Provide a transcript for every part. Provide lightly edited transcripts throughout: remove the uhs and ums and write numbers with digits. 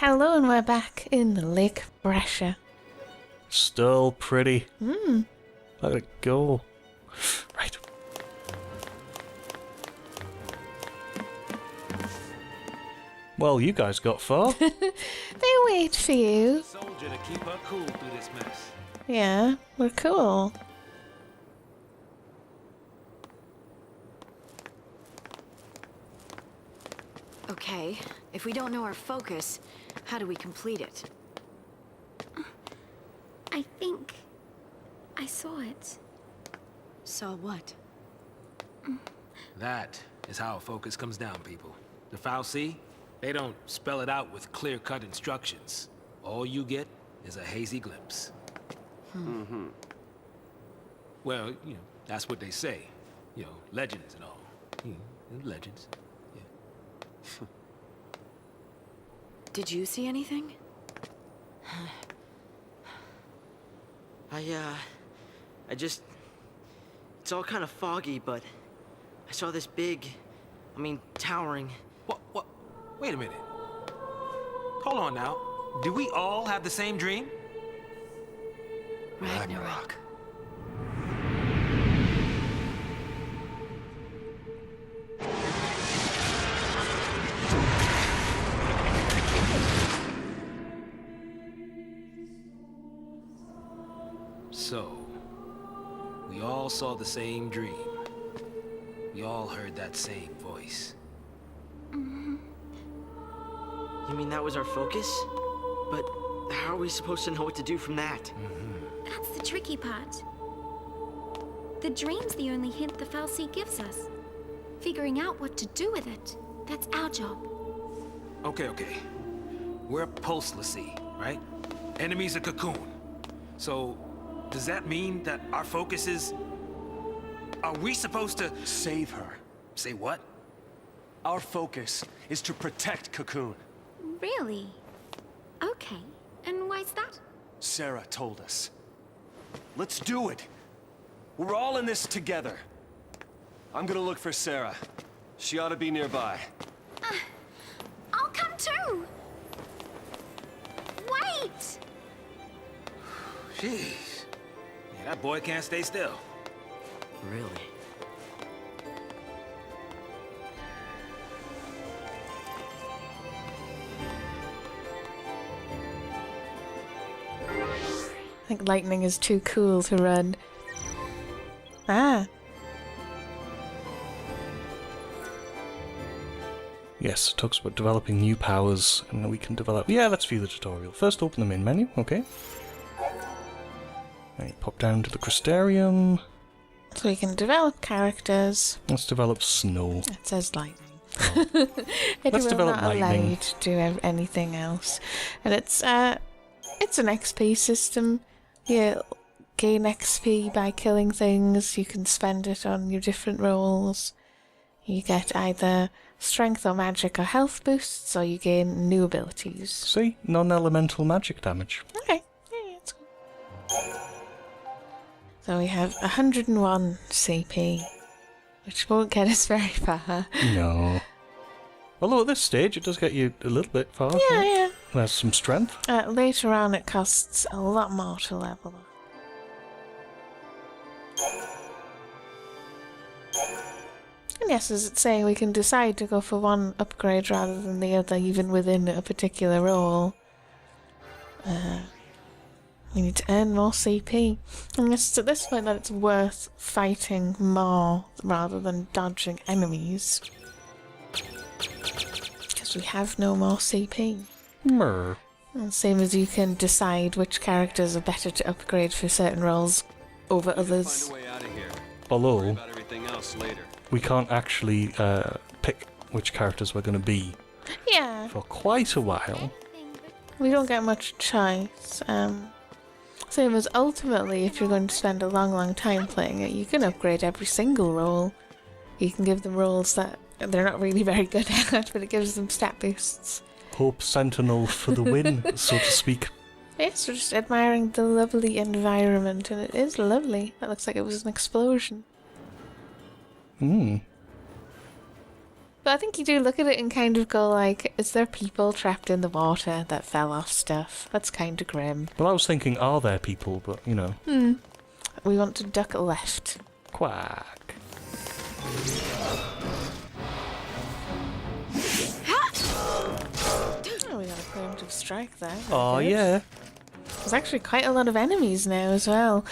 Hello, and we're back in Lake Bresha. Still pretty. Hmm. Let it go. Right. Well, you guys got far. They wait for you. Soldier to keep her cool through this mess. Yeah, we're cool. Okay, if we don't know our focus, how do we complete it? I think I saw it. Saw what? That is how a focus comes down, people. The Fal'Cie, they don't spell it out with clear-cut instructions. All you get is a hazy glimpse. Well, you know, that's what they say. You know, legends and all. Legends. Yeah. Did you see anything? It's all kind of foggy, but I saw this big, towering. What? Wait a minute. Hold on now. Do we all have the same dream? Ragnarok. So, we all saw the same dream. We all heard that same voice. You mean that was our focus? But how are we supposed to know what to do from that? That's the tricky part. The dream's the only hint the Fal'Cie gives us. Figuring out what to do with it, that's our job. Okay. We're Pulselessy, right? Enemy's a cocoon. So, does that mean that our focus is... Are we supposed to... Save her. Say what? Our focus is to protect Cocoon. Really? Okay. And why's that? Sarah told us. Let's do it. We're all in this together. I'm gonna look for Sarah. She ought to be nearby. I'll come too! Wait! Jeez. Yeah, that boy can't stay still. Really? I think lightning is too cool to run. Ah. Yes, it talks about developing new powers, and we can develop... Yeah, let's view the tutorial. First, open the main menu, okay. Right, pop down to the Crystarium. So we can develop characters. Let's develop Snow. It says lightning. Let's We're develop not lightning. allowed to do anything else. And it's an XP system. You gain XP by killing things. You can spend it on your different roles. You get either strength or magic or health boosts, or you gain new abilities. See? Non-elemental magic damage. Okay. Yeah, it's cool. So we have 101 CP, which won't get us very far. No. Although at this stage it does get you a little bit far. Yeah. There's some strength. Later on it costs a lot more to level up. And yes, as it's saying, we can decide to go for one upgrade rather than the other, even within a particular role. We need to earn more CP. And it's at this point that it's worth fighting more rather than dodging enemies. Because we have no more CP. Mer. And same as you can decide which characters are better to upgrade for certain roles over others. Find a way out of here. Although, Worry about everything else later. we can't actually pick which characters we're going to be Yeah, for quite a while. we don't get much choice. Same as ultimately, if you're going to spend a long time playing it, you can upgrade every single role. You can give them roles that they're not really very good at, but it gives them stat boosts. Hope Sentinel for the win, so to speak. Yes, we're just admiring the lovely environment, and it is lovely. That looks like it was an explosion. Hmm. But But I think you do look at it and kind of go like, is there people trapped in the water that fell off stuff? That's kind of grim. Well, I was thinking, are there people? But, you know. We want to duck left. Quack. Oh, we got a preemptive strike there. Very Oh, good. yeah. There's actually quite a lot of enemies now as well.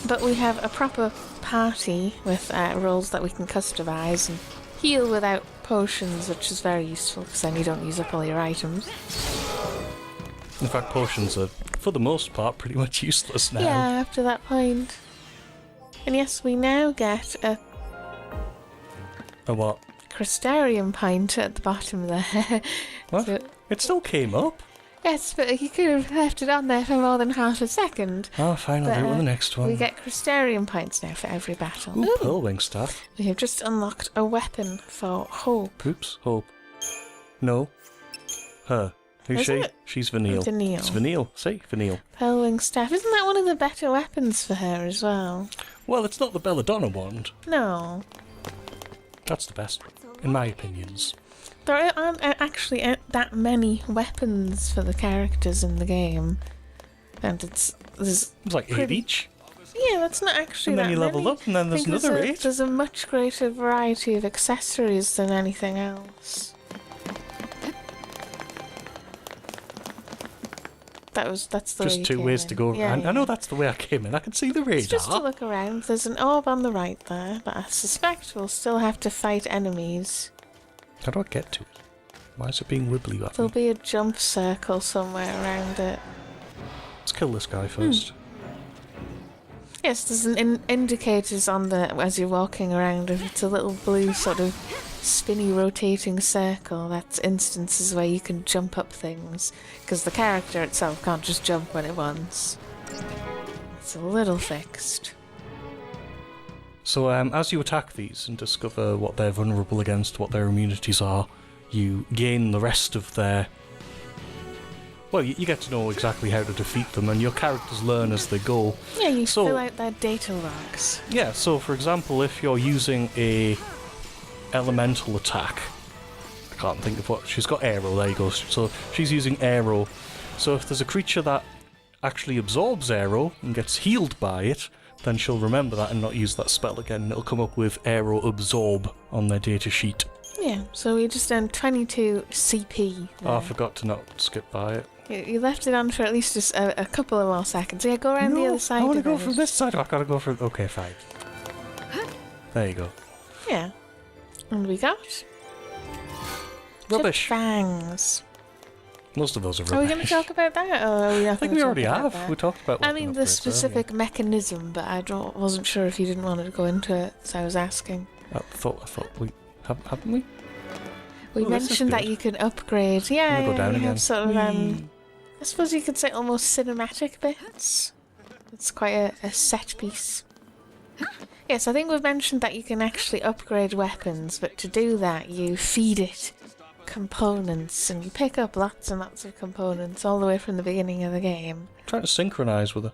But we have a proper party with roles that we can customize and heal without potions, which is very useful because then you don't use up all your items. In fact, potions are, for the most part, pretty much useless now. Yeah, after that point. And yes, we now get a A what? Crystarium pint at the bottom there. What? So- It still came up. yes, but you could have left it on there for more than half a second. Oh, fine, I'll But, do it with the next one. We get Crystarium pints now for every battle. Ooh, Ooh. Pearlwing staff. We have just unlocked a weapon for Hope. Oops, Hope. No. Her. Who's Is she? it? She's Vanille. Vanille. It's Vanille. See? Vanille. Pearlwing staff. Isn't that one of the better weapons for her as well? Well, it's not the Belladonna wand. No. That's the best, in my opinions. There aren't actually that many weapons for the characters in the game. And there's It's like 8 Pretty- each. yeah, that's not actually And then that you level many. up, and then I there's think another 8. There's a much greater variety of accessories than anything else. That's the way Just you 2 came ways in. to go. Yeah, I know yeah. that's the way I came in. I can see the radar. It's just to look around. There's an orb on the right there, but I suspect we'll still have to fight enemies. How do I get to it? Why is it being wibbly wabbly? There'll be a jump circle somewhere around it. Let's kill this guy first. Yes, there's an indicators on the as you're walking around. If it's a little blue sort of spinny rotating circle, that's instances where you can jump up things because the character itself can't just jump when it wants. It's a little fixed. So, as you attack these and discover what they're vulnerable against, what their immunities are, you gain the rest of their... Well, you get to know exactly how to defeat them, and your characters learn as they go. Yeah, you So- fill out their data logs. Yeah, so for example, if you're using a elemental attack, I can't think of what... She's got arrow, there you go. So she's using arrow. So if there's a creature that actually absorbs arrow and gets healed by it, then she'll remember that and not use that spell again, and it'll come up with arrow absorb on their data sheet. Yeah, so we just done 22 CP. Oh, I there. forgot to not skip by it. You left it on for at least just a couple of more seconds. Yeah, go around the other side. I want to of go it. from this side. I gotta go from... Okay, fine. There you go. Yeah. And we got Rubbish. fangs. Most of those are Are we rubbish. going to talk about that? Or are we not I think gonna we talk already about have. that? We talked about I weapon mean, the upgrades specific mechanism, but I wasn't sure if you didn't want to go into it, so I was asking. earlier. I thought we... Haven't we? We Oh, this is mentioned that good. you can upgrade. Yeah, Gonna go down you again. have sort of, Whee! I suppose you could say almost cinematic bits. It's quite a set piece. Yes, I think we've mentioned that you can actually upgrade weapons, but to do that you feed it components, and you pick up lots and lots of components all the way from the beginning of the game. Trying to synchronise with her.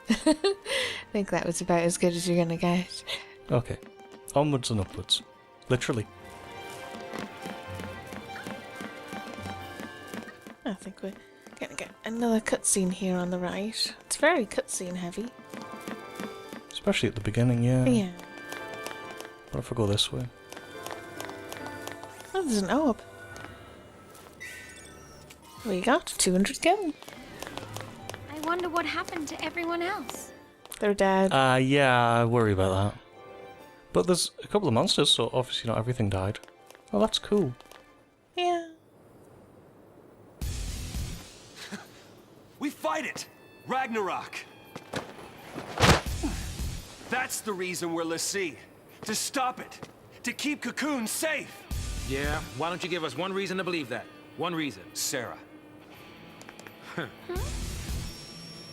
I think that was about as good as you're gonna get. Okay. Onwards and upwards. Literally. I think we're gonna get another cutscene here on the right. It's very cutscene heavy. Especially at the beginning, yeah. Yeah. What if I go this way? Oh, there's an orb. We got 200 gold. I wonder what happened to everyone else. They're dead. Yeah, I worry about that. But there's a couple of monsters, so obviously not everything died. Oh, that's cool. Yeah. We fight it! Ragnarok! That's the reason we're Lassie. To stop it. To keep Cocoon safe. Yeah, why don't you give us one reason to believe that? One reason. Sarah.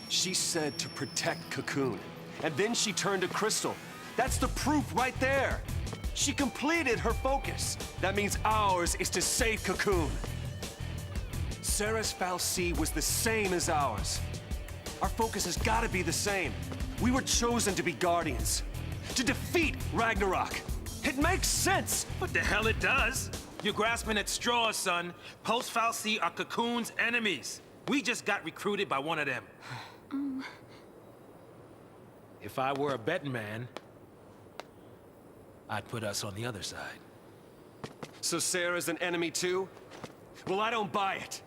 She said to protect Cocoon. And then she turned to Crystal. That's the proof right there. She completed her focus. That means ours is to save Cocoon. Sarah's fal'Cie was the same as ours. Our focus has got to be the same. We were chosen to be guardians. To defeat Ragnarok. It makes sense! What the hell it does? You're grasping at straws, son. Post-Fal'Cie are Cocoon's enemies. We just got recruited by one of them. If I were a betting man, I'd put us on the other side. So Sarah's an enemy too? Well, I don't buy it.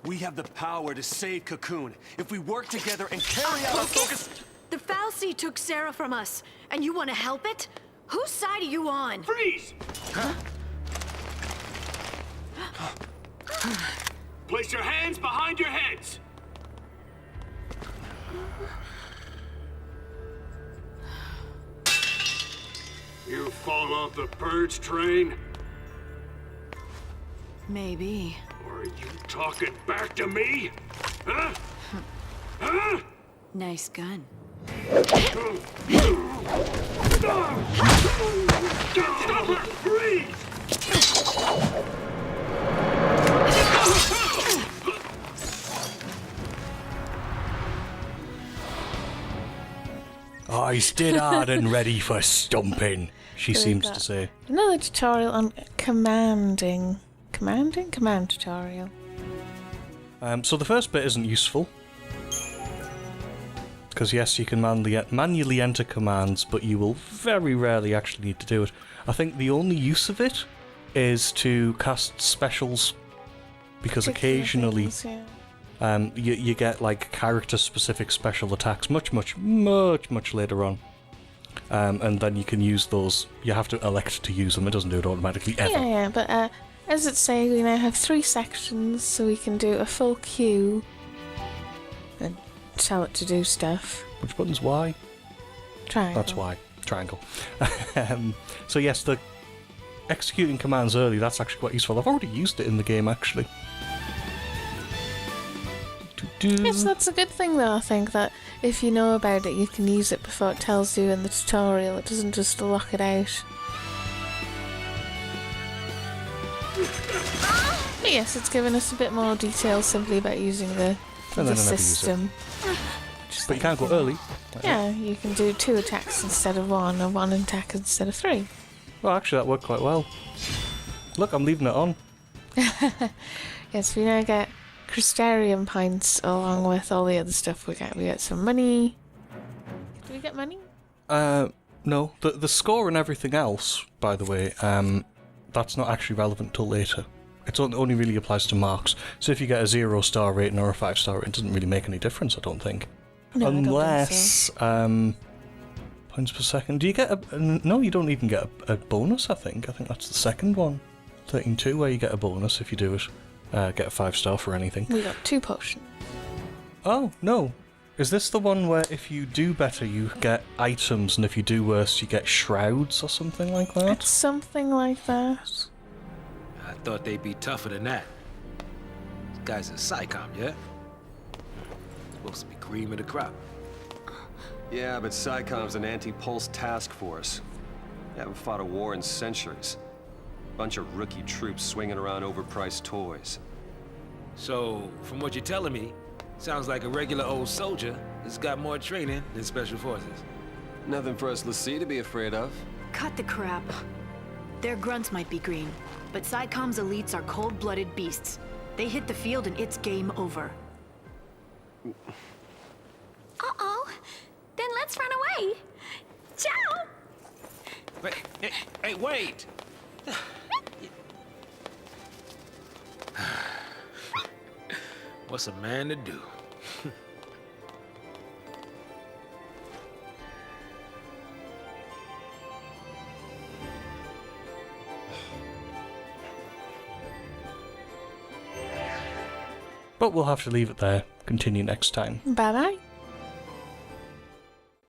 We have the power to save Cocoon if we work together and carry out our focus. The Fal'Cie took Sarah from us, and you want to help it? Whose side are you on? Freeze! Huh? Place your hands behind your heads! You fall off the purge train? Maybe. Or are you talking back to me? Huh? Huh? Nice gun. Stop her! Freeze! Eyes dead hard and ready for stomping, she seems to say. Another tutorial on commanding. Command tutorial. So the first bit isn't useful. Because yes, you can manually enter commands, but you will very rarely actually need to do it. I think the only use of it is to cast specials, because occasionally you get like character-specific special attacks much later on. And then you can use those. You have to elect to use them. It doesn't do it automatically ever. Yeah, but as it says, we now have 3 sections, so we can do a full queue and tell it to do stuff. Which button's Y? Triangle. That's Y. Triangle. So yes, the executing commands early, that's actually quite useful. I've already used it in the game, actually. Yes, that's a good thing though, I think, that if you know about it, you can use it before it tells you in the tutorial. It doesn't just lock it out. But yes, it's given us a bit more detail simply about using the system. But you can't go early. Yeah, you can do 2 attacks instead of 1, or 1 attack instead of 3. Well, actually, that worked quite well. Look, I'm leaving it on. Yes, we now get Crystarium points along with all the other stuff we get. We get some money. Do we get money? No. The score and everything else, by the way, that's not actually relevant till later. It only really applies to marks. So if you get a 0-star rating or a 5-star rating, it doesn't really make any difference, I don't think. No, Unless, I don't think so. Points per second. Do you get a... No, you don't even get a bonus, I think. I think that's the second one. 13-2, where you get a bonus if you do it. Get a 5-star for anything. We got 2 potions. Oh, no. Is this the one where if you do better, you get items, and if you do worse, you get shrouds or something like that? It's something like that. I thought they'd be tougher than that. This guy's a psychom, yeah? Supposed to be cream of the crop. Yeah, but SciCom's an anti-pulse task force. They haven't fought a war in centuries. Bunch of rookie troops swinging around overpriced toys. So, from what you're telling me, sounds like a regular old soldier that's got more training than special forces. Nothing for us l'Cie to be afraid of. Cut the crap. Their grunts might be green, but SciCom's elites are cold-blooded beasts. They hit the field and it's game over. Uh-oh. Then let's run away. Ciao! Wait, hey, wait! What's a man to do? But we'll have to leave it there. Continue next time. Bye-bye.